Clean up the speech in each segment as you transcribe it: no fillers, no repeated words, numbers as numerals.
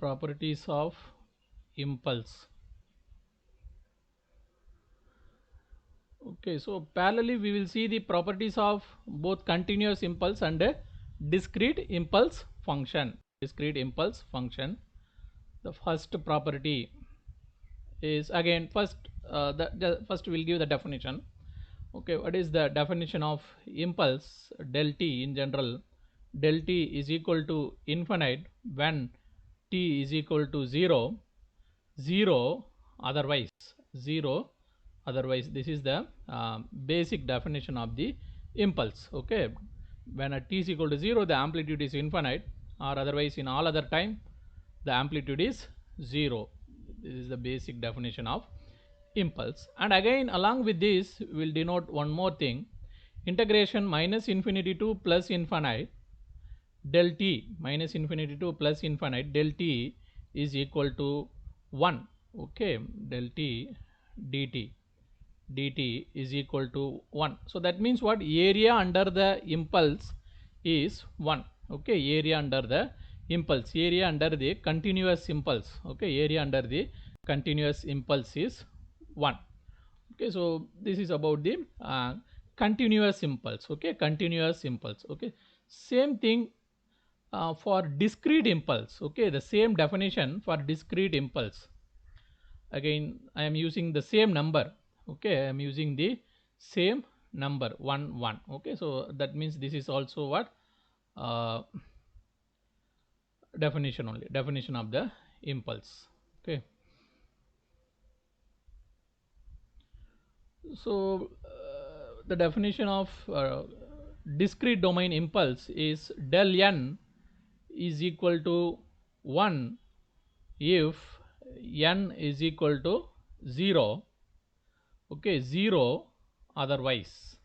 properties of impulse. Okay, so parallelly we will see the properties of both continuous impulse and a discrete impulse function. Discrete impulse function. The first property is again first we'll give the definition. Okay, what is the definition of impulse? Del t in general, del t is equal to infinite when t is equal to 0, 0 otherwise, 0 otherwise. This is the basic definition of the impulse. Okay, when a t is equal to 0, the amplitude is infinite, or otherwise in all other time the amplitude is 0. This is the basic definition of impulse. And again along with this we will denote one more thing: integration minus infinity to plus infinite del t, minus infinity to plus infinite del t is equal to 1. Okay, del t dt is equal to 1. So that means what? Area under the impulse is 1. Okay, area under the impulse, area under the continuous impulse. Okay, area under the continuous impulse is 1. Okay, so this is about the continuous impulse. Okay, continuous impulse. Okay, same thing for discrete impulse. Okay, the same definition for discrete impulse. Again I am using the same number. Okay, I am using the same number 1 1. Okay, so that means this is also what definition, only definition of the impulse. Okay, so the definition of discrete domain impulse is del n is equal to 1 if n is equal to 0. Okay, 0 otherwise.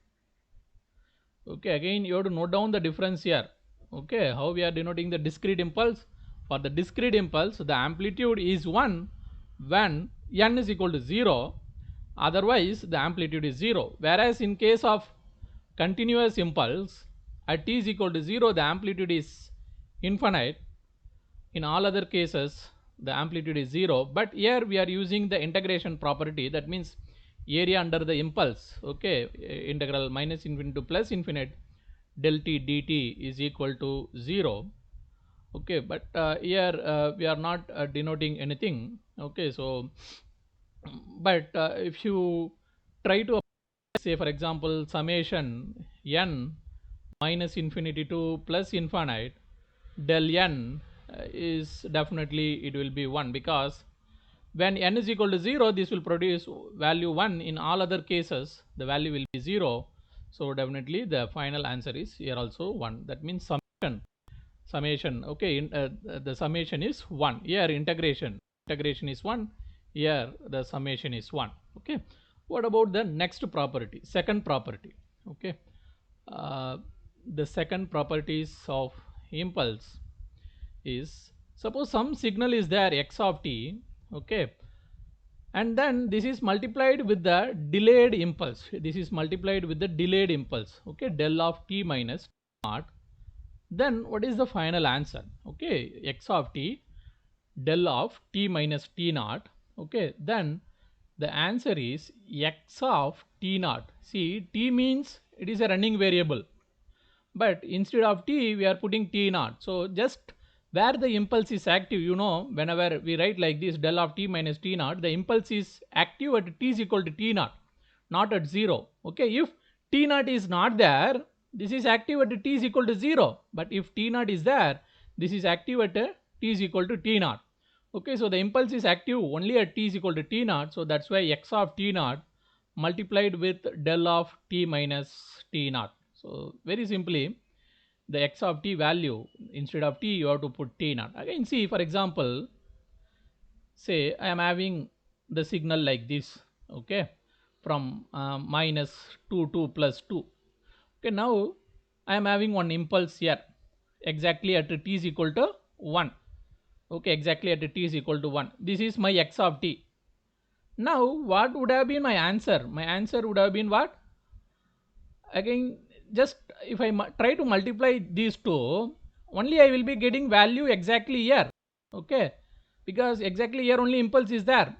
Okay, again you have to note down the difference here. Okay, how we are denoting the discrete impulse? For the discrete impulse, the amplitude is 1 when n is equal to 0, otherwise the amplitude is 0. Whereas in case of continuous impulse, at t is equal to 0, the amplitude is infinite. In all other cases the amplitude is 0, but here we are using the integration property. That means area under the impulse. Okay, integral minus infinity to plus infinite del t dt is equal to 0. Okay, but here we are not denoting anything. Okay, so but if you try to say for example summation n minus infinity to plus infinite del n is definitely it will be 1, because when n is equal to 0 this will produce value 1. In all other cases the value will be 0, so definitely the final answer is here also 1. That means summation. Okay, the summation is 1. Here integration is 1, here the summation is 1. Okay, what about the next property, second property? Okay, the second properties of impulse is, suppose some signal is there x of t. Okay, and then this is multiplied with the delayed impulse. This is multiplied with the delayed impulse. Okay, del of t minus naught. Then what is the final answer? Okay, x of t del of t minus t naught. Okay, then the answer is x of t naught. See, t means it is a running variable, but instead of t we are putting t naught. So just where the impulse is active, you know, whenever we write like this del of t minus t naught, the impulse is active at t is equal to t naught, not at 0. Okay, if t naught is not there, this is active at t is equal to 0, but if t naught is there, this is active at t is equal to t naught. Okay, so the impulse is active only at t is equal to t naught, so that's why x of t naught multiplied with del of t minus t naught. So very simply, the x of t value, instead of t you have to put t naught. Again see, for example, say I am having the signal like this. Okay, from minus 2 to plus 2. Okay, now I am having one impulse here exactly at t is equal to 1. Okay, exactly at t is equal to 1. This is my x of t. Now what would have been my answer? My answer would have been what? Again, just if I try to multiply these two, only I will be getting value exactly here. Okay, because exactly here only impulse is there.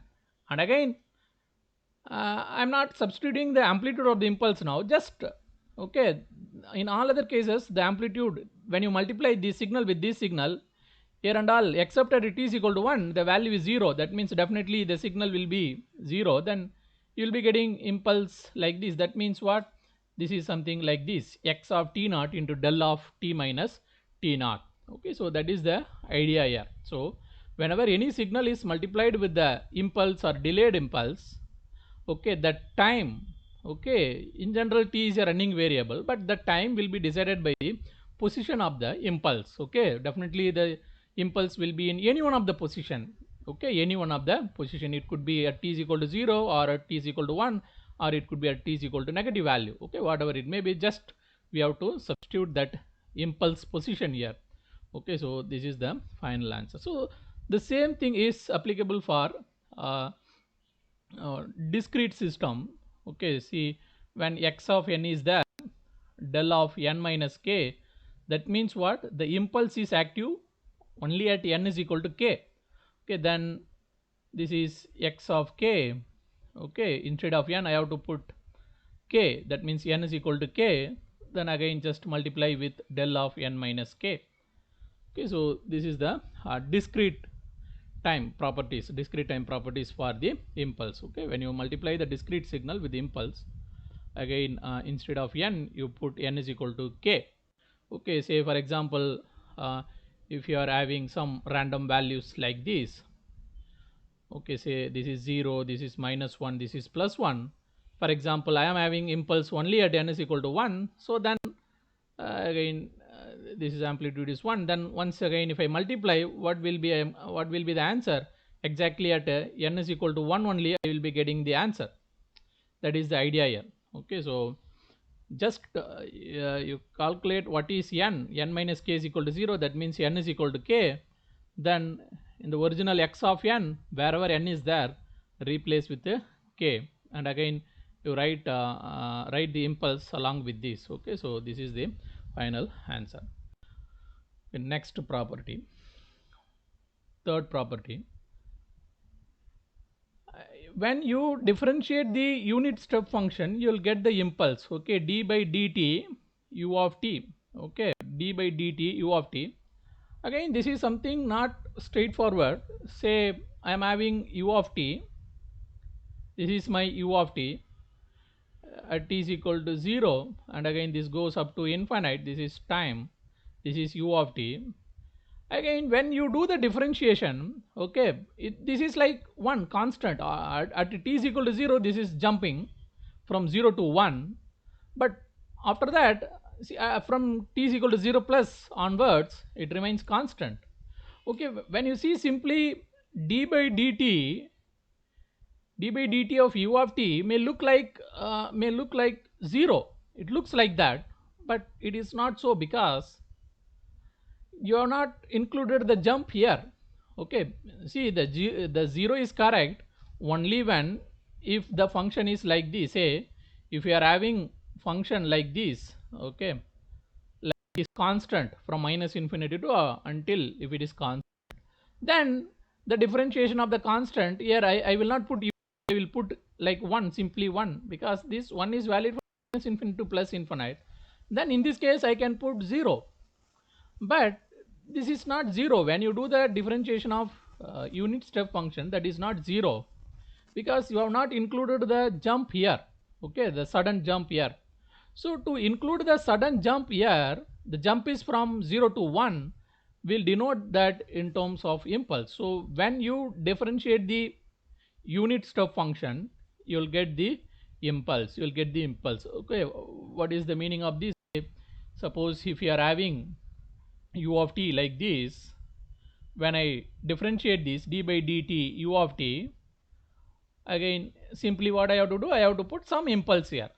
And again, I'm not substituting the amplitude of the impulse now, just okay. In all other cases, the amplitude, when you multiply this signal with this signal, here and all, except at t is equal to 1, the value is 0. That means definitely the signal will be 0. Then you will be getting impulse like this. That means what? This is something like this, x of t naught into del of t minus t naught. Okay, so that is the idea here. So whenever any signal is multiplied with the impulse or delayed impulse, okay, that time, okay, in general t is a running variable, but the time will be decided by the position of the impulse. Okay, definitely the impulse will be in any one of the position. Okay, any one of the position. It could be at t is equal to 0, or at t is equal to 1, or it could be at t is equal to negative value. Okay, whatever it may be, just we have to substitute that impulse position here. Okay, so this is the final answer. So the same thing is applicable for uh, discrete system. Okay, see, when x of n is there, del of n minus k, that means what? The impulse is active only at n is equal to k. Okay, then this is x of k. Okay, instead of n I have to put k, that means n is equal to k, then again just multiply with del of n minus k. Okay, so this is the discrete time properties for the impulse. Okay, when you multiply the discrete signal with the impulse, again instead of n you put n is equal to k. Okay, say for example, if you are having some random values like this, okay, say this is 0, this is minus 1, this is plus 1. For example, I am having impulse only at n is equal to 1, so then again this is amplitude is 1. Then once again if I multiply, what will be the answer? Exactly at n is equal to 1 only I will be getting the answer. That is the idea here. Okay, so just you calculate what is n minus k is equal to 0, that means n is equal to k. Then in the original x of n, wherever n is there, replace with k, and again you write the impulse along with this. Okay, so this is the final answer. The next property, third property, when you differentiate the unit step function, you will get the impulse. Okay, d by dt u of t. Okay, d by dt u of t. Again, this is something not straightforward. Say I am having u of t. This is my u of t at t is equal to 0, and again this goes up to infinite. This is time. This is u of t. Again, when you do the differentiation, okay, this is like one constant. At t is equal to 0, this is jumping from 0 to 1, but after that, see, from t is equal to 0 plus onwards, it remains constant. Okay, when you see simply d by dt of u of t may look like 0. It looks like that, but it is not so, because you have not included the jump here. Okay, see, the 0 is correct only when if the function is like this. Say if you are having function like this, okay, like is constant from minus infinity to until, if it is constant, then the differentiation of the constant here, I will not put u, I will put like 1, simply 1, because this 1 is valid from minus infinity to plus infinite. Then in this case I can put 0, but this is not 0. When you do the differentiation of unit step function, that is not 0, because you have not included the jump here. Okay, the sudden jump here. So to include the sudden jump here, the jump is from 0 to 1, will denote that in terms of impulse. So when you differentiate the unit step function, you will get the impulse. Okay, what is the meaning of this? Suppose if you are having u of t like this, when I differentiate this d by dt u of t, again simply what I have to do, I have to put some impulse here.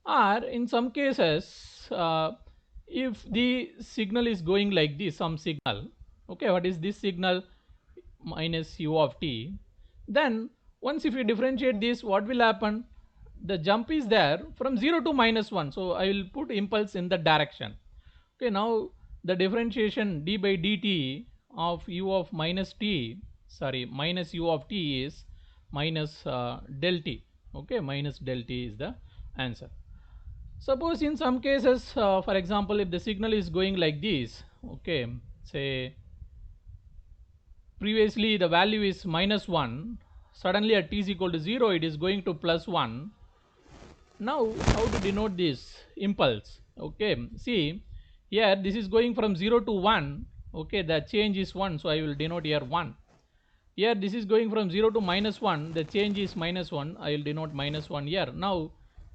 Or in some cases, if the signal is going like this, some signal, okay, what is this signal? Minus u of t. Then once if you differentiate this, what will happen? The jump is there from 0 to minus 1, so I will put impulse in the direction. Okay, now the differentiation d by dt of u of minus t, sorry, minus u of t is minus del t. Okay, minus del t is the answer. Suppose in some cases, for example, if the signal is going like this, okay, say previously the value is minus 1, suddenly at t is equal to 0 it is going to plus 1. Now how to denote this impulse? Okay, see here this is going from 0 to 1. Okay, the change is 1, so I will denote here 1. Here this is going from 0 to minus 1, the change is minus 1, I will denote minus 1 here. Now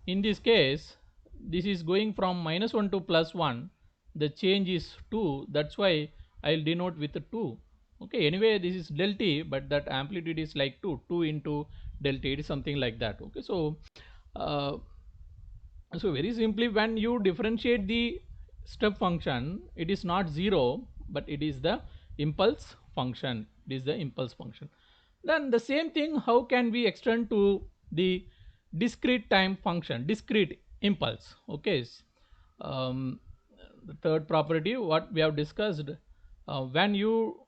in this case this is going from minus 1 to plus 1, the change is 2, that's why I will denote with 2. Okay, anyway this is del t, but that amplitude is like 2 into del t, it is something like that. Okay, so uh, so very simply, when you differentiate the step function, it is not 0, but it is the impulse function. It is the impulse function. Then the same thing, how can we extend to the discrete time function, discrete impulse? Okay, um, the third property what we have discussed, when you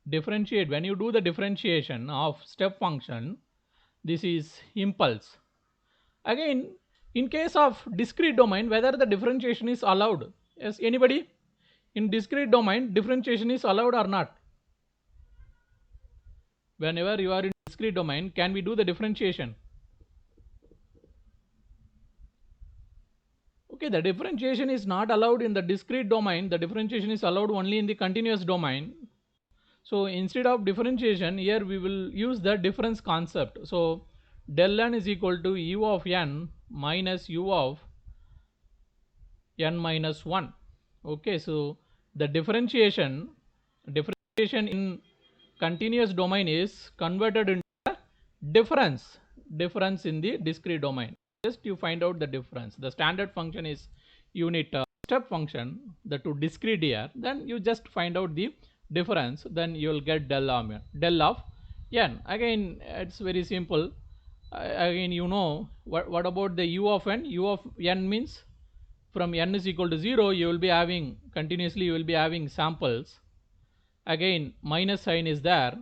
differentiate, when you do the differentiation of step function, this is impulse. Again, in case of discrete domain, whether the differentiation is allowed. Yes, anybody? In discrete domain, differentiation is allowed or not? Whenever you are in discrete domain, can we do the differentiation? Okay, the differentiation is not allowed in the discrete domain. The differentiation is allowed only in the continuous domain. So instead of differentiation, here we will use the difference concept. So del n is equal to u of n minus u of n minus 1. Okay, so the differentiation in continuous domain is converted into difference in the discrete domain. Just you find out the difference. The standard function is unit step function, the two discrete here, then you just find out the difference, then you will get del of n. Again it's very simple. Again, you know what about the u of n? U of n means from n is equal to 0 you will be having continuously, you will be having samples. Again minus sign is there.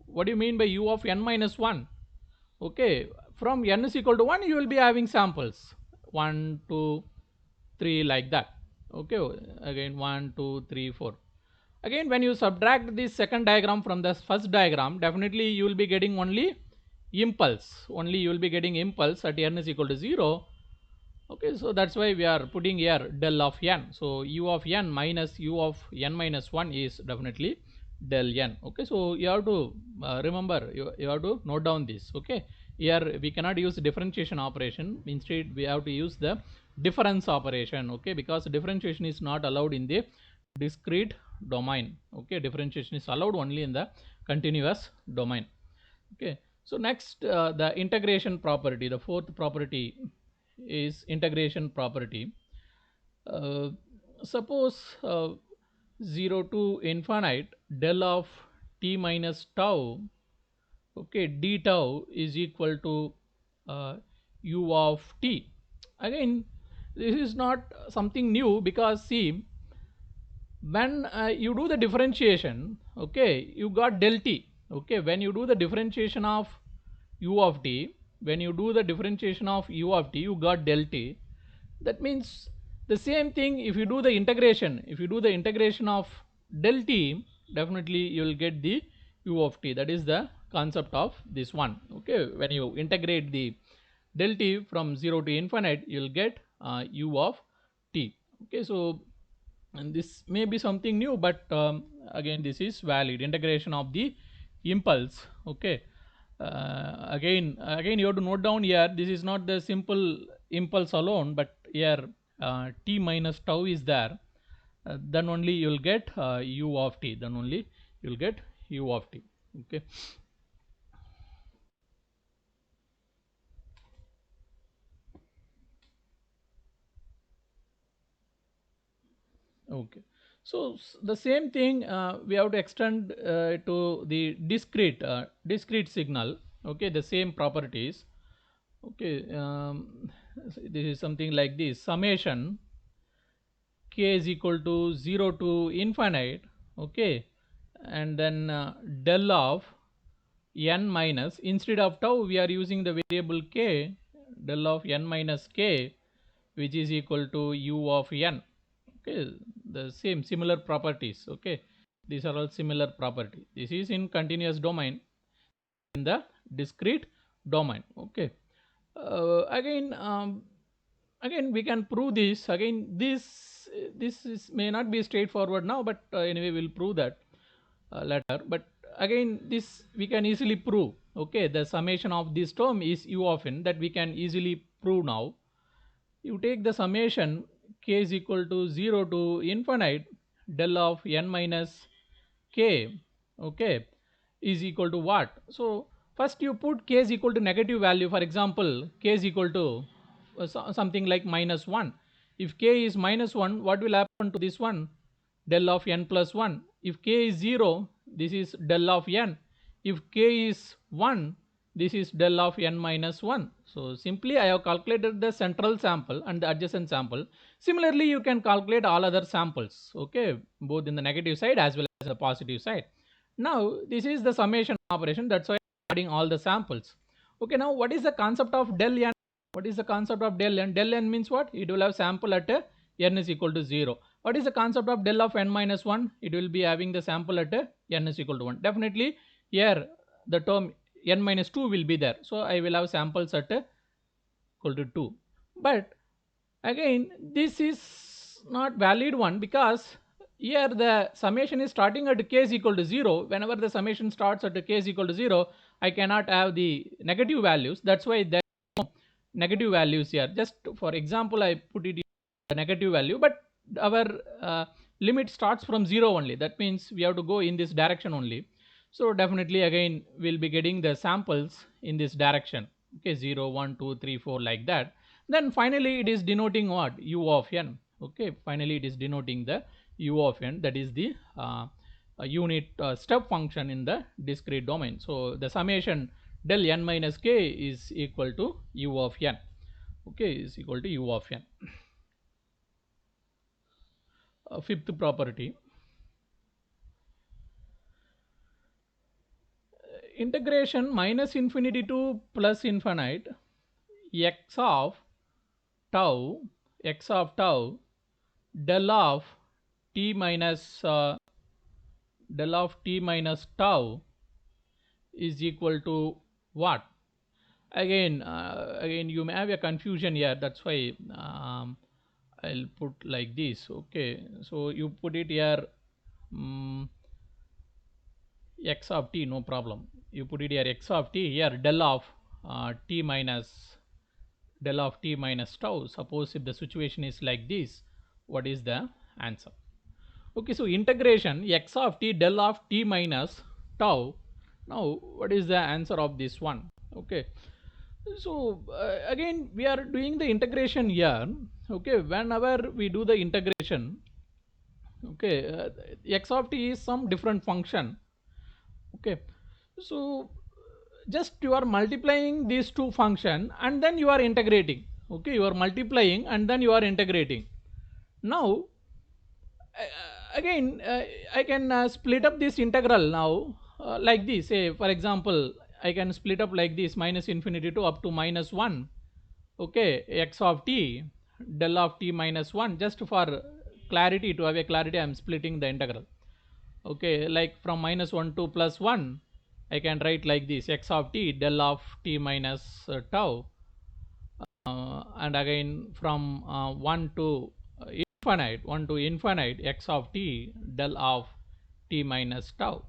What do you mean by u of n minus 1? Okay, from n is equal to 1 you will be having samples 1 2 3 like that. Okay, again 1 2 3 4. Again when you subtract this second diagram from the first diagram, definitely you will be getting only impulse, only you will be getting impulse at n is equal to 0. Okay, so that's why we are putting here del of n. So u of n minus u of n minus 1 is definitely del n. Okay, so you have to remember, you have to note down this. Okay, here we cannot use differentiation operation, instead we have to use the difference operation. Okay, because differentiation is not allowed in the discrete domain. Okay, differentiation is allowed only in the continuous domain. Okay, so next the integration property, the fourth property is integration property. uh, Suppose 0 to infinite del of t minus tau, okay, d tau is equal to u of t. Again this is not something new, because see when you do the differentiation, okay, you got del t. Okay, when you do the differentiation of u of t, when you do the differentiation of u of t, you got del t. That means the same thing if you do the integration, if you do the integration of del t, definitely you will get the u of t. That is the concept of this one. Okay, when you integrate the del t from 0 to infinite, you will get u of t. Okay, so and this may be something new, but again this is valid, integration of the impulse. Okay, again you have to note down here, this is not the simple impulse alone, but here t minus tau is there. Then only you will get u of t, then only you will get u of t. Okay, okay, so the same thing we have to extend to the discrete signal. Okay, the same properties. Okay, this is something like this: summation k is equal to 0 to infinite. Okay, and then del of n minus, instead of tau we are using the variable k, del of n minus k, which is equal to u of n. Okay, the similar properties. Okay, these are all similar property. This is in continuous domain, in the discrete domain. Okay, again we can prove this. Again, this may not be straightforward now, but anyway we'll prove that later. But again, this we can easily prove. Okay, the summation of this term is u of n, that we can easily prove now. You take the summation k is equal to 0 to infinite del of n minus k, okay, is equal to what? So first you put k is equal to negative value. For example, k is equal to something like -1. If k is -1, what will happen to this one? Del of n plus 1. If k is 0, this is del of n. If k is 1, this is del of n minus 1. So simply I have calculated the central sample and the adjacent sample. Similarly, you can calculate all other samples, okay, both in the negative side as well as the positive side. Now this is the summation operation, that's why I'm adding all the samples. Okay, now what is the concept of del n? What is the concept of del n? Del n means what? It will have sample at n is equal to 0. What is the concept of del of n minus 1? It will be having the sample at n is equal to 1. Definitely here the term n minus 2 will be there. So I will have samples at equal to 2. But again, this is not valid one, because here the summation is starting at k is equal to 0. Whenever the summation starts at k is equal to 0, I cannot have the negative values. That's why there are no negative values here. Just for example, I put it in the negative value, but our limit starts from 0 only. That means we have to go in this direction only. So definitely again we'll be getting the samples in this direction. Okay, 0, 1, 2, 3, 4 like that. Then finally it is denoting what? U of n. Okay, finally it is denoting the u of n, that is the unit step function in the discrete domain. So the summation del n minus k is equal to u of n. Okay, is equal to u of n. Fifth property, integration minus infinity to plus infinite x of tau del of t minus tau is equal to what? Again you may have a confusion here, that's why I'll put like this. Okay, so you put it here x of t, no problem. You put it here x of t, here del of t minus tau. Suppose if the situation is like this, what is the answer? Okay, so integration x of t del of t minus tau. Now what is the answer of this one? Okay, so again we are doing the integration here. Okay, whenever we do the integration, okay, x of t is some different function. Okay, so just you are multiplying these two function and then you are integrating. Okay, you are multiplying and then you are integrating. Now again I can split up this integral now like this. Say for example, I can split up like this, minus infinity to up to minus 1. Okay, x of t del of t minus 1. Just for clarity, to have a clarity, I am splitting the integral. Okay, like from minus 1 to plus 1, I can write like this, x of t del of t minus tau, and again from 1 to infinite x of t del of t minus tau.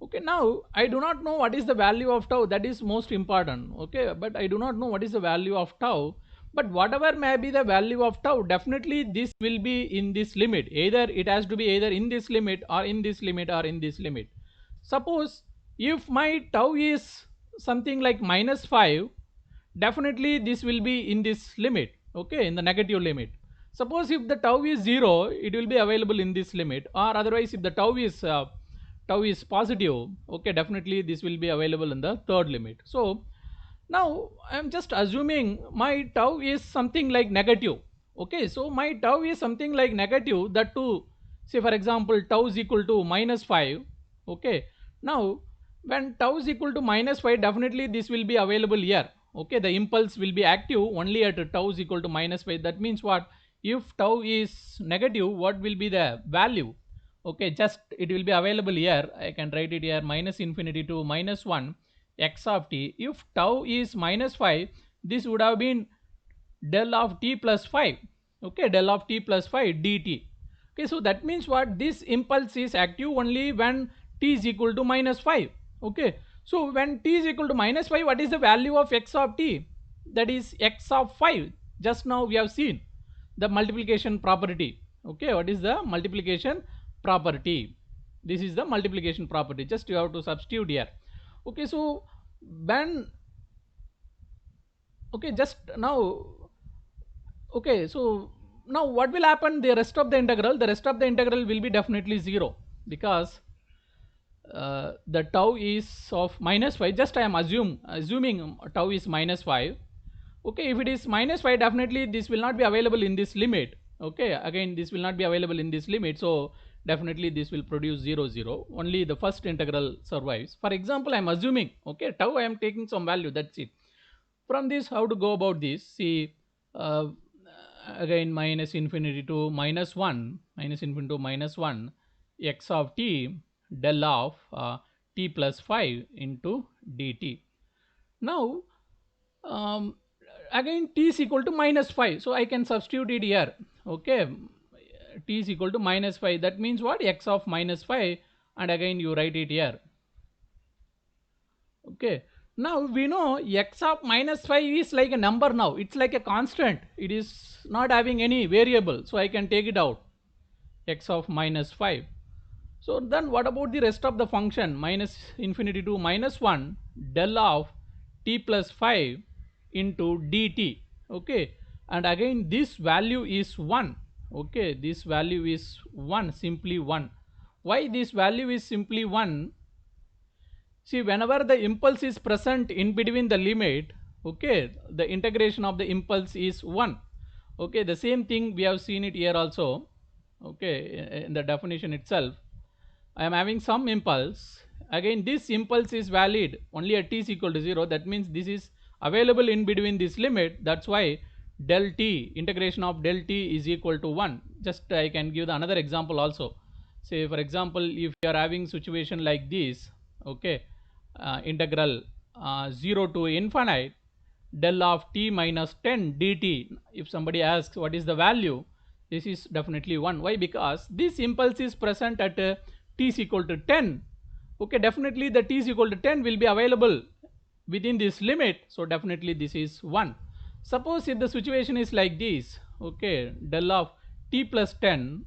Okay, now I do not know what is the value of tau, that is most important. Okay, but I do not know what is the value of tau, but whatever may be the value of tau, definitely this will be in this limit. Either it has to be either in this limit or in this limit or in this limit. Suppose if my tau is something like -5, definitely this will be in this limit. Okay, in the negative limit. Suppose if the tau is 0, it will be available in this limit, or otherwise if the tau is positive, okay, definitely this will be available in the third limit. So now I am just assuming my tau is something like negative. Okay, so my tau is something like negative, that too say for example tau is equal to minus 5. Okay, now when tau is equal to minus 5, definitely this will be available here. Okay, the impulse will be active only at tau is equal to minus 5. That means what? If tau is negative, what will be the value? Okay, just it will be available here. I can write it here, minus infinity to minus 1 x of t. If tau is minus 5, this would have been del of t plus 5. Okay, del of t plus 5 dt. Okay, so that means what? This impulse is active only when t is equal to minus 5. Okay, so when t is equal to minus 5, what is the value of x of t? That is x of 5. Just now we have seen the multiplication property. Okay, what is the multiplication property? This is the multiplication property. Just you have to substitute here. Okay, so when, okay, just now, okay, so now what will happen? The rest of the integral will be definitely 0, because the tau is of minus 5. Just I am assuming tau is minus 5. Okay, if it is minus 5, definitely this will not be available in this limit. Okay, again this will not be available in this limit, so definitely this will produce 0 0. Only the first integral survives. For example, I am assuming, okay, tau I am taking some value, that's it. From this, how to go about this? See, uh, again minus infinity to minus 1, x of t del of t plus 5 into dt. Now again t is equal to minus 5, so I can substitute it here. Okay, t is equal to minus 5, that means what? X of minus 5, and again you write it here. Okay, now we know x of minus 5 is like a number. Now it's like a constant, it is not having any variable, so I can take it out, x of minus 5. So then what about the rest of the function? Minus infinity to minus 1 del of t plus 5 into dt. Okay, and again this value is 1. Okay, this value is 1, simply 1. Why this value is simply 1? See, whenever the impulse is present in between the limit, okay, the integration of the impulse is 1. Okay, the same thing we have seen it here also. Okay, in the definition itself, I am having some impulse. Again, this impulse is valid only at t is equal to 0. That means this is available in between this limit. That's why del t, integration of del t is equal to 1. Just I can give the another example also. Say for example, if you are having situation like this, okay, integral 0 to infinite del of t minus 10 dt. If somebody asks what is the value, this is definitely 1. Why? Because this impulse is present at t is equal to 10. Okay, definitely the t is equal to 10 will be available within this limit, so definitely this is 1. Suppose if the situation is like this, okay, del of t plus 10,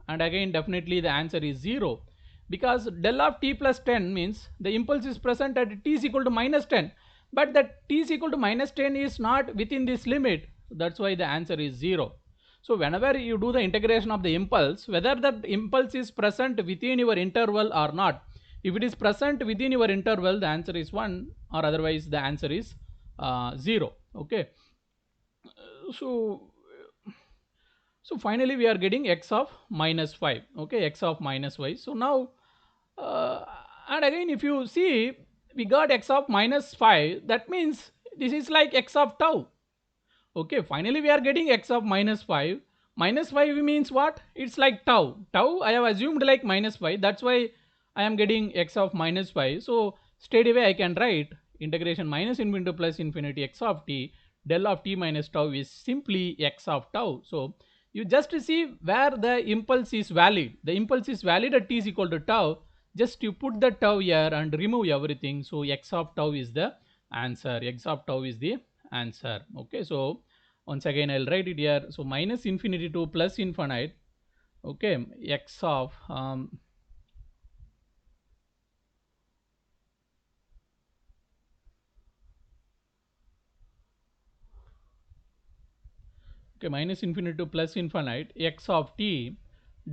and again definitely the answer is 0, because del of t plus 10 means the impulse is present at t is equal to minus 10, but that t is equal to minus 10 is not within this limit, that's why the answer is 0. So whenever you do the integration of the impulse, whether that impulse is present within your interval or not, if it is present within your interval, the answer is 1, or otherwise the answer is 0. Okay, so finally we are getting x of minus 5. Okay, x of minus 5. So now and again if you see, we got x of minus 5, that means this is like x of tau. Okay, finally we are getting x of minus 5. Minus 5 means what? It's like tau. Tau I have assumed like minus 5, that's why I am getting x of minus 5. So straight away I can write integration minus infinity to plus infinity x of t del of t minus tau is simply x of tau. So you just see where the impulse is valid. The impulse is valid at t is equal to tau. Just you put the tau here and remove everything. So x of tau is the answer. X of tau is the answer. Okay, so once again I'll write it here. So minus infinity to plus infinite. Okay, x of okay, minus infinity to plus infinite x of t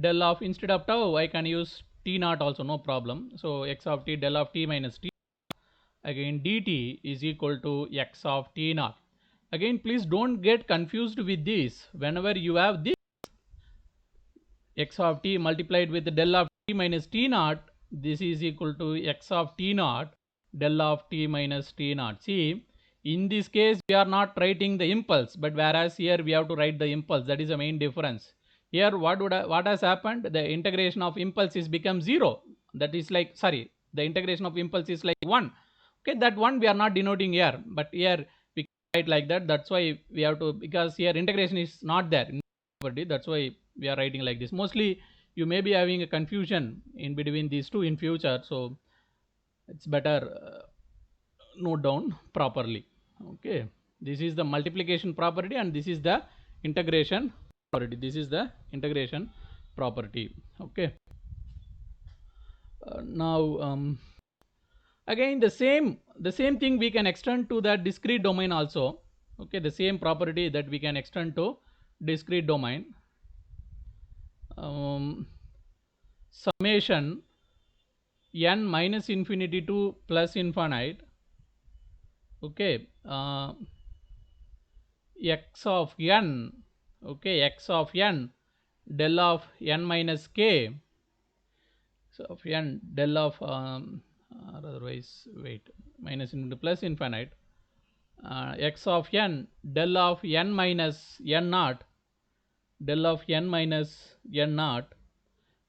del of, instead of tau I can use t naught also, no problem. So x of t del of t minus t, again dt is equal to x of t naught. Again please don't get confused with this. Whenever you have this, x of t multiplied with del of t minus t naught, this is equal to x of t naught del of t minus t naught. See, in this case we are not writing the impulse, but whereas here we have to write the impulse. That is the main difference. Here what has happened, the integration of impulse is become 0. That is like, sorry, the integration of impulse is like 1. Okay, that 1 we are not denoting here, but here we write like that. That's why we have to, because here integration is not there in property, that's why we are writing like this. Mostly you may be having a confusion in between these two in future, so it's better note down properly. Okay, this is the multiplication property and this is the integration property. This is the integration property. Okay, now again the same thing we can extend to the discrete domain also. Okay, the same property that we can extend to discrete domain. Summation n minus infinity to plus infinite. Okay, x of n, okay, x of n del of n minus k, so of n del of otherwise wait, minus into plus infinite, x of n del of n minus n naught, del of n minus n naught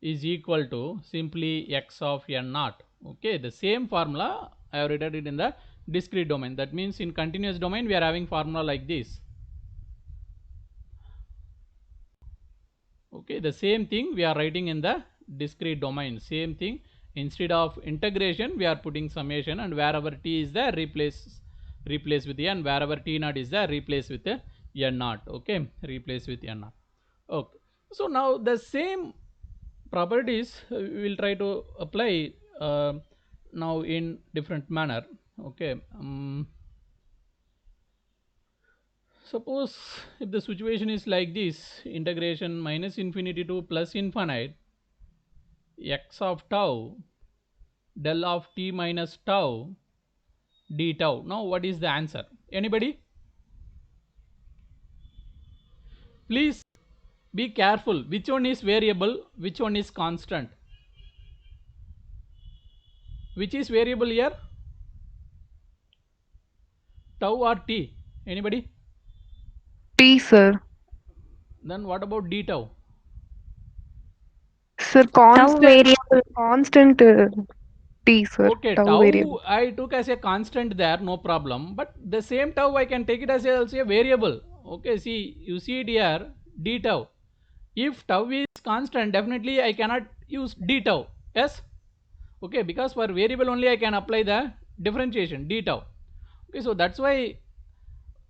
is equal to simply x of n naught. Okay, the same formula I have written it in the discrete domain. That means in continuous domain we are having formula like this. Okay, the same thing we are writing in the discrete domain. Same thing, instead of integration we are putting summation, and wherever t is there replace with n, wherever t naught is there replace with n naught. Okay, replace with n naught. Okay, so now the same properties we will try to apply now in different manner. Okay, suppose if the situation is like this, integration minus infinity to plus infinite x of tau del of t minus tau d tau. Now what is the answer? Anybody? Please be careful, which one is variable, which one is constant? Which is variable here? Tau or t? Anybody? T, sir. Then what about d tau? Sir, Tau variable. constant T, sir. Okay, Tau variable. tau I took as a constant there, no problem. But the same tau I can take it as also a variable. Okay, see, you see it here, d tau. If tau is constant, definitely I cannot use d tau. Yes? Okay, because for variable only I can apply the differentiation d tau. Okay, so that's why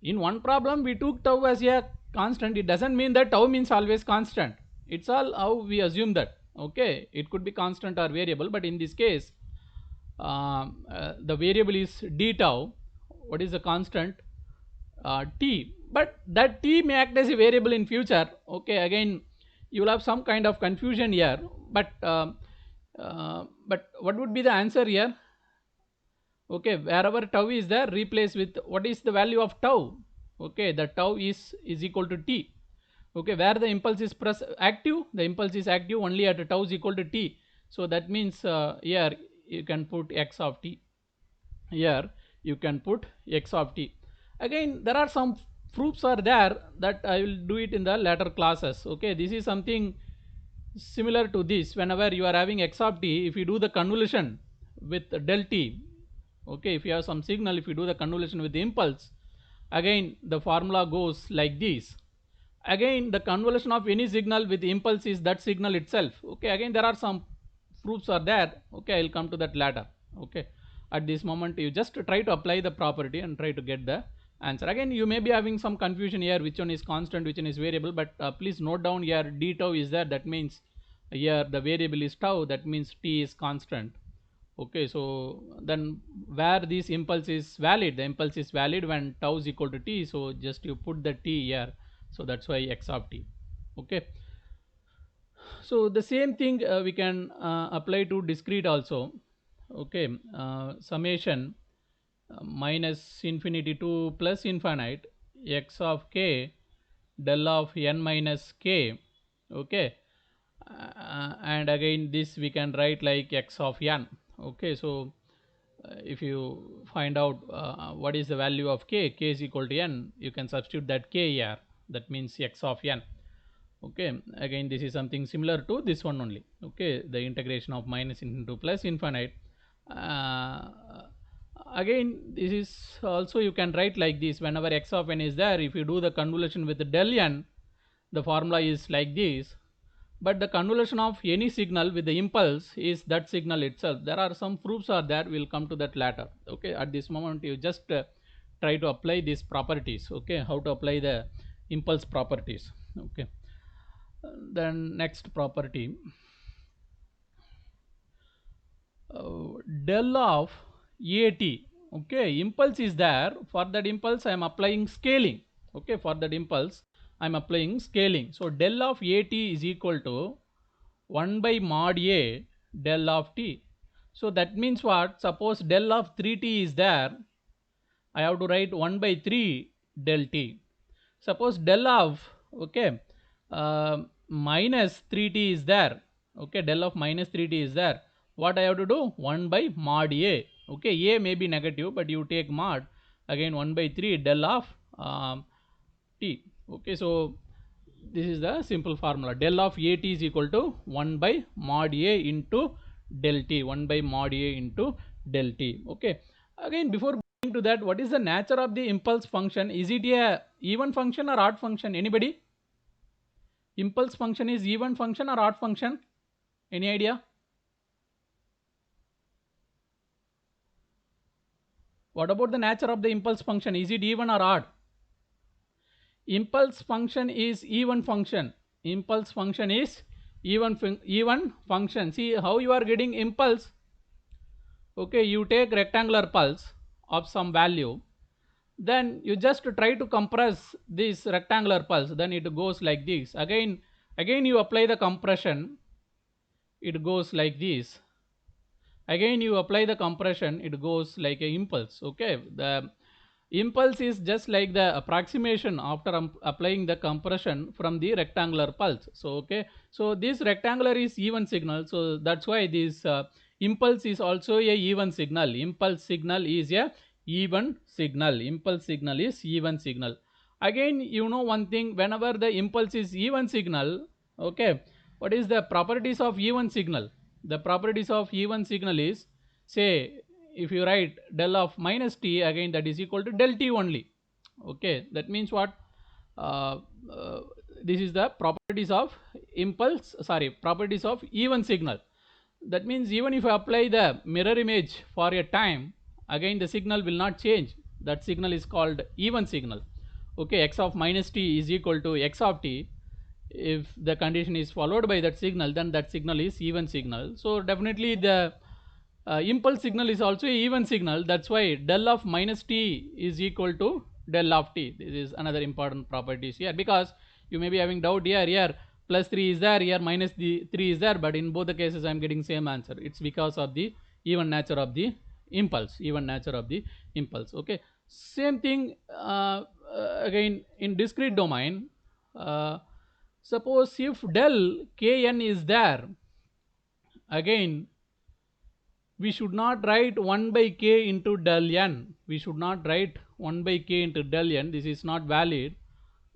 in one problem we took tau as a constant. It doesn't mean that tau means always constant. It's all how we assume that. Okay, it could be constant or variable, but in this case the variable is d tau. What is the constant? T. But that t may act as a variable in future. Okay, again you will have some kind of confusion here, but what would be the answer here? Okay, wherever tau is there replace with what is the value of tau. Okay, the tau is equal to t. Okay, where the impulse is active, the impulse is active only at tau is equal to t. So that means here you can put x of t. Here you can put x of t. Again there are some proofs are there that I will do it in the later classes. Okay, this is something similar to this. Whenever you are having x of t, if you do the convolution with del t, okay, if you have some signal, if you do the convolution with the impulse, again the formula goes like this. Again the convolution of any signal with the impulse is that signal itself. Okay, again there are some proofs are there. Okay, I will come to that later. Okay, at this moment you just try to apply the property and try to get the answer. Again you may be having some confusion here, which one is constant, which one is variable, but please note down here d tau is there. That means here the variable is tau, that means t is constant. Okay, so then where this impulse is valid, the impulse is valid when tau is equal to t, so just you put the t here, so that's why x of t. Okay, so the same thing we can apply to discrete also. Okay, summation minus infinity to plus infinite x of k del of n minus k. Okay, and again this we can write like x of n. Okay, so if you find out what is the value of k is equal to n, you can substitute that k here, that means x of n. Okay, again this is something similar to this one only. Okay, the integration of minus into plus infinite. uh, Again this is also you can write like this, whenever x of n is there, if you do the convolution with the del n, the formula is like this. But the convolution of any signal with the impulse is that signal itself. There are some proofs are there, we'll come to that later. Okay, at this moment you just try to apply these properties. Okay, how to apply the impulse properties. Okay, then next property, del of at. Okay, impulse is there, for that impulse I am applying scaling. Okay, for that impulse I am applying scaling. So del of at is equal to 1 by mod a del of t. So that means what, suppose del of 3t is there, I have to write 1 by 3 del t. Suppose del of, okay, minus 3t is there. Okay, del of minus 3t is there, what I have to do, 1 by mod a. Okay, a may be negative, but you take mod, again 1 by 3 del of t. Okay, so this is the simple formula, del of at is equal to 1 by mod a into del t, 1 by mod a into del t. Okay, again before going to that, what is the nature of the impulse function? Is it a even function or odd function? Anybody? Impulse function is even function or odd function? Any idea? What about the nature of the impulse function? Is it even or odd? Impulse function is even function. Impulse function is even function. See how you are getting impulse. Okay, you take rectangular pulse of some value, then you just try to compress this rectangular pulse, then it goes like this. Again you apply the compression, it goes like this. Again you apply the compression, it goes like a impulse. Okay, the impulse is just like the approximation after applying the compression from the rectangular pulse. So okay, so this rectangular is even signal, so that's why this impulse is also a even signal. Impulse signal is a even signal. Impulse signal is even signal. Again you know one thing, whenever the impulse is even signal, okay, what is the properties of even signal? The properties of even signal is, say if you write del of minus t, again that is equal to del t only. Okay, that means what, uh, uh, this is the properties of impulse, sorry, properties of even signal. That means even if I apply the mirror image for a time, again the signal will not change. That signal is called even signal. Okay, x of minus t is equal to x of t. If the condition is followed by that signal, then that signal is even signal. So definitely the impulse signal is also a even signal. That's why del of minus t is equal to del of t. This is another important properties here, because you may be having doubt here plus 3 is there, here minus the 3 is there, but in both the cases I am getting same answer. It's because of the even nature of the impulse, even nature of the impulse. Okay, same thing again in discrete domain. Suppose if del kn is there, again we should not write 1 by k into del n. We should not write 1 by k into del n. This is not valid.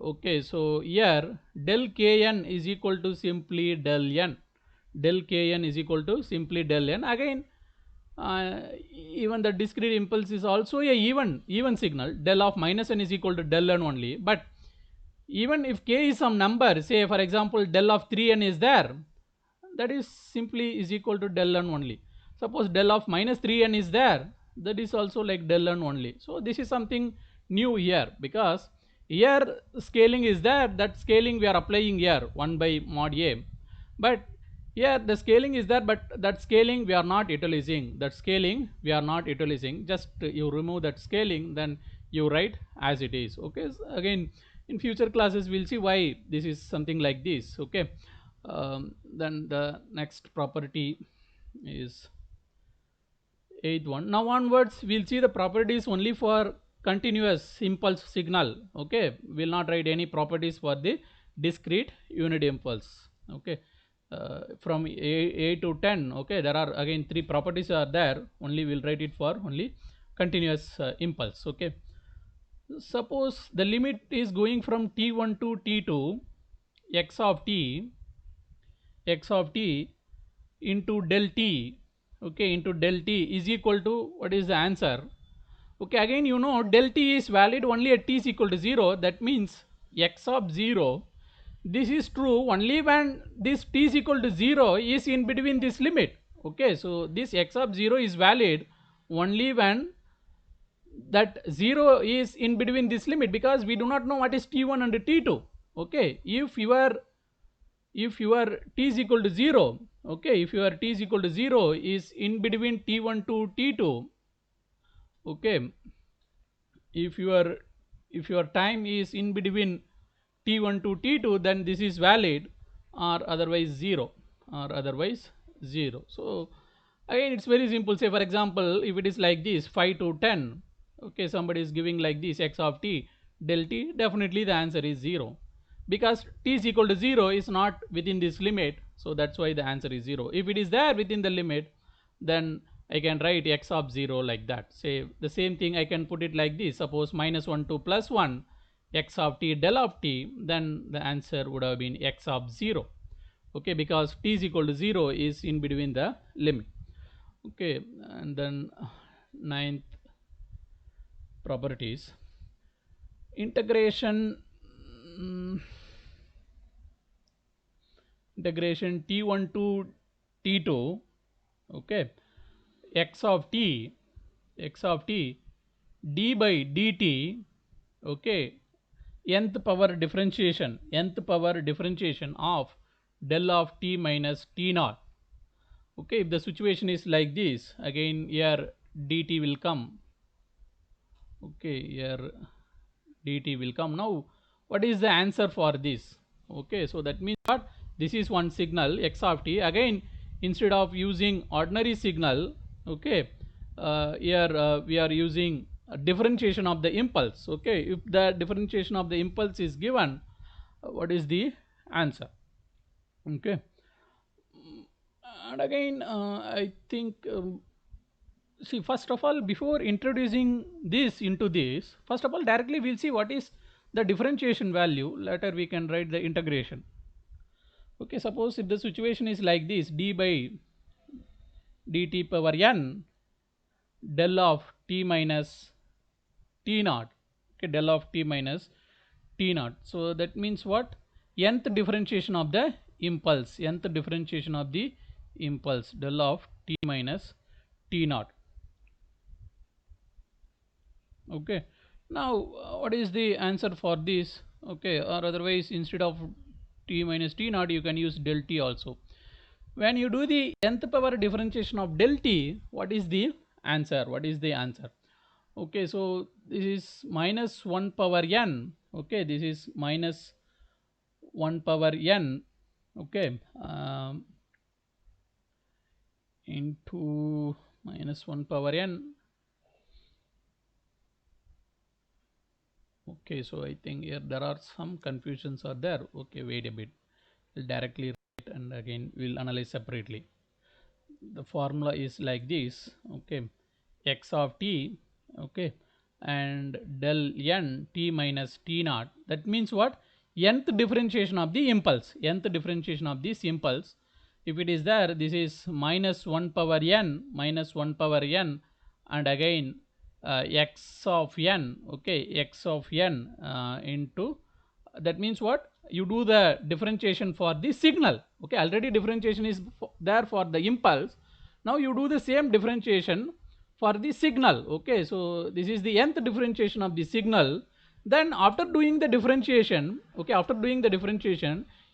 Okay, so here del kn is equal to simply del n. Del kn is equal to simply del n. Again, even the discrete impulse is also a even signal. Del of minus n is equal to del n only. But even if k is some number, say for example del of 3n is there, that is simply is equal to del n only. Suppose del of minus 3n is there, that is also like del n only. So this is something new here, because here scaling is there, that scaling we are applying here 1 by mod a, but here the scaling is there, but that scaling we are not utilizing. That scaling we are not utilizing. Just you remove that scaling, then you write as it is. Okay, so again in future classes we'll see why this is something like this. Okay, then the next property is eighth one. Now onwards we'll see the properties only for continuous impulse signal. Okay, we'll not write any properties for the discrete unit impulse. Okay, from a to 10. Okay, there are again three properties are there, only we'll write it for only continuous impulse. Okay, suppose the limit is going from t1 to t2, x of t, x of t into del t, okay, into del t is equal to, what is the answer? Okay, again you know del t is valid only at t is equal to 0. That means x of 0, this is true only when this t is equal to 0 is in between this limit. Okay, so this x of 0 is valid only when that 0 is in between this limit, because we do not know what is t1 and t2. Okay, if your t is equal to 0, okay, if your t is equal to 0 is in between t1 to t2, okay, if your time is in between t1 to t2, then this is valid, or otherwise 0, or otherwise 0. So again it's very simple. Say for example, if it is like this 5 to 10, okay, somebody is giving like this x of t del t, definitely the answer is 0, because t is equal to 0 is not within this limit, so that's why the answer is 0. If it is there within the limit, then I can write x of 0 like that. Say the same thing I can put it like this. Suppose -1 to +1 x of t del of t, then the answer would have been x of 0. Okay, because t is equal to 0 is in between the limit. Okay, and then ninth properties, integration integration t1 to t2, okay, x of t d by dt, okay, nth power differentiation of del of t minus t naught. Okay, if the situation is like this, again here dt will come. Okay, here dt will come. Now what is the answer for this? Okay, so that means what, this is one signal x of t. Again, instead of using ordinary signal, okay, here we are using a differentiation of the impulse. Okay, if the differentiation of the impulse is given, what is the answer? Okay, and again I think see, first of all, before introducing this into this, first of all directly we'll see what is the differentiation value. Later we can write the integration. Okay, suppose if the situation is like this, d by dt power n del of t minus t naught, okay, del of t minus t naught. So that means what, nth differentiation of the impulse, nth differentiation of the impulse, del of t minus t naught. Okay, now what is the answer for this? Okay, or otherwise instead of t minus t naught you can use del t also. When you do the nth power differentiation of del t, what is the answer? Okay, so this is minus 1 power n. Okay, this is minus 1 power n. Okay, into minus 1 power n. Okay, so I think here there are some confusions are there. Okay, wait a bit, we'll directly write and again we'll analyze separately. The formula is like this. Okay, x of t, okay, and del n t minus t naught. That means what, nth differentiation of the impulse, nth differentiation of this impulse. If it is there, this is minus 1 power n, and again x of n, okay, x of n into, that means what, you do the differentiation for the signal. Okay, already differentiation is there for the impulse. Now you do the same differentiation for the signal. Okay, so this is the nth differentiation of the signal. Then after doing the differentiation, okay,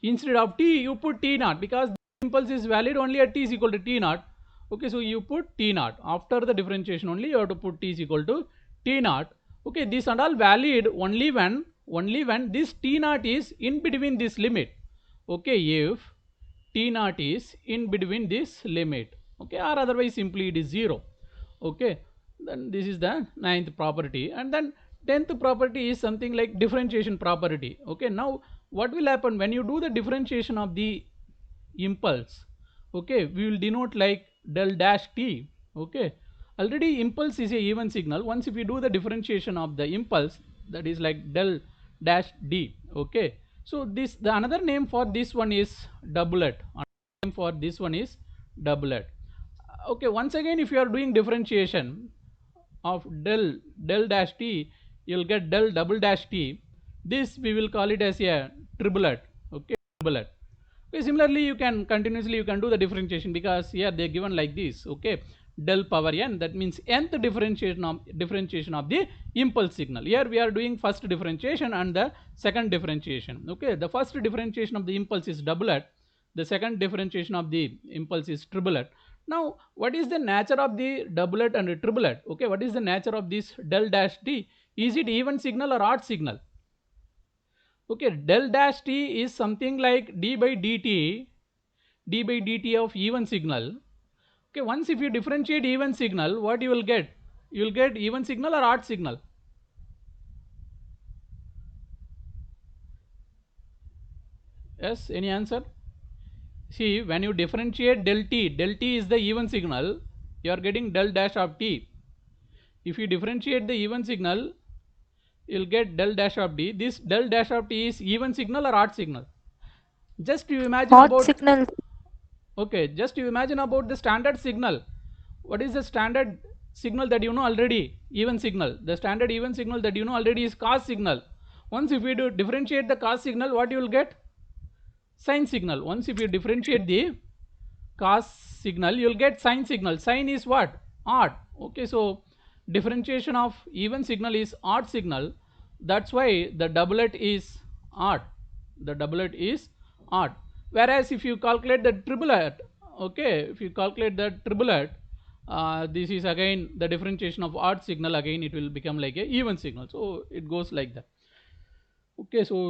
instead of t you put t naught, because the impulse is valid only at t is equal to t naught. Okay, so you put t naught after the differentiation, only you have to put t is equal to t naught. Okay, this and all valid only when this t naught is in between this limit. Okay, if t naught is in between this limit, okay, or otherwise simply it is 0. Okay, then this is the ninth property. And then 10th property is something like differentiation property. Okay, now what will happen when you do the differentiation of the impulse, okay, we will denote like del dash t. Okay, already impulse is a even signal. Once if we do the differentiation of the impulse, that is like del dash d. Okay, so this, the another name for this one is doublet. Another name for this one is doublet. Okay, once again, if you are doing differentiation of del dash t, you'll get del double dash t. This we will call it as a triplet. Okay, triplet. Okay, similarly you can continuously you can do the differentiation, because here they are given like this. Okay, del power n, that means nth differentiation of the impulse signal. Here we are doing first differentiation and the second differentiation. Okay, the first differentiation of the impulse is doublet, the second differentiation of the impulse is triplet. Now what is the nature of the doublet and the triplet? Okay, what is the nature of this del dash t? Is it even signal or odd signal? Okay, del dash t is something like d by dt of even signal. Okay, once if you differentiate even signal, what you will get? You will get even signal or odd signal? Yes, any answer? See, when you differentiate del t is the even signal, you are getting del dash of t. If you differentiate the even signal, you'll get del dash of d. This del dash of t is even signal or odd signal? Just you imagine Odd about, signal. okay, just you imagine about the standard signal. What is the standard signal that you know already? Even signal. The standard even signal that you know already is cos signal. Once if you do differentiate the cos signal, what you will get? Sine signal. Once if you differentiate the cos signal, you will get sine signal. Sine is what? Odd. Okay, so differentiation of even signal is odd signal. That's why the doublet is odd. The doublet is odd. Whereas if you calculate the triplet, okay, if you calculate the triplet, this is again the differentiation of odd signal. Again, it will become like a even signal. So it goes like that. Okay, so